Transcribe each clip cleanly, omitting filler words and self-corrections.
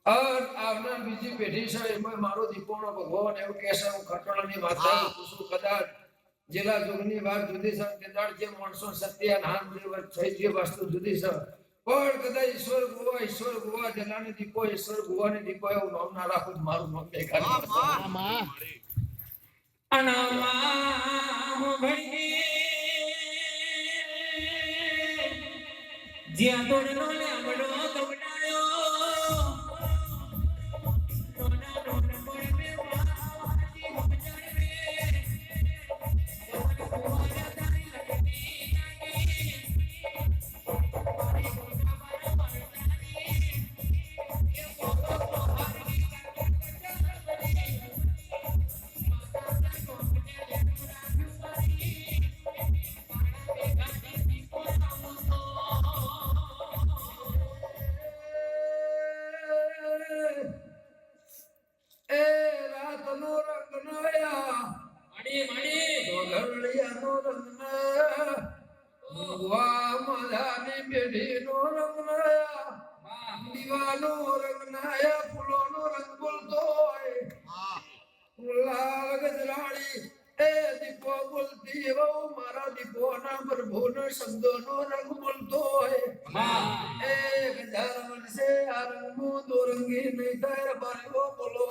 આવનાર બીજી પેઢી છે એમાં મારો દીપોનો ભગવાન એવું કહેશે હું ખટોળાની માતા કુસુ કદાચ જેલા જોગની વાત જુદી છે કદાચ જે માણસો સત્ય નામ થઈ જે વસ્તુ જુદી છે પણ કદાચ ઈશ્વર ગુવા જલાની દીપો ઈશ્વર ગુવાની દીપો એવું નામ ના રાખું મારું નામ દેખાડે જ્યાં તોડનો લાંબડો કવડાયો દીવાનો રંગ નાયા ફૂલોનો રંગ બોલતો લાલ ગજરાળી એ દીપો બોલતી એવો મારા દીપોના પ્રભુનો શબ્દોનો રંગ બોલતો એ ગજાર મનસે આ રંગમાં દોરંગી નહીં થાય બારીઓ બોલો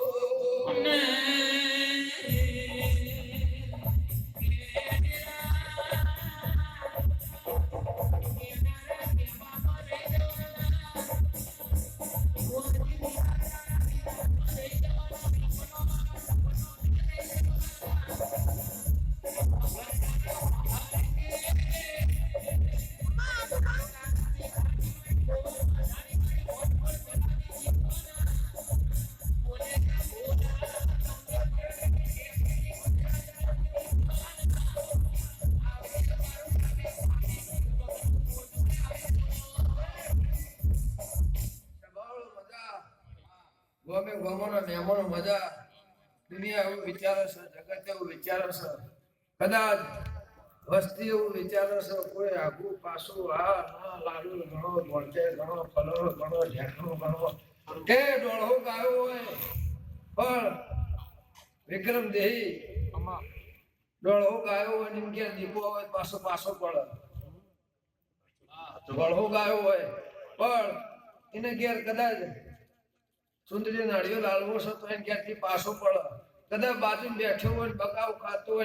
ગમે ગમોનો નેમોનો મજા દુનિયા એવું વિચારે છે જગત એવું વિચારે છે કદાચ વસ્તી એવું વિચારે છે કોઈ આગુ પાછું આ ના લાડુ ઘણો મોરચે ઘણો ફલો ઘણો ઝેઠનો ઘણો એ ડોળો ગાયો હોય પણ વિક્રમ દેહી ડોળો ગાયો હોય નિમ કે દીપો હોય પાછો પડે ડોળો ગાયો હોય પણ એને ઘેર કદાચ સુંદરી નાળીઓ લાલવો છે તો એને ક્યાંથી પાછો પડે કદાચ બાજુ બેઠો હોય બકાવ ખાતો હોય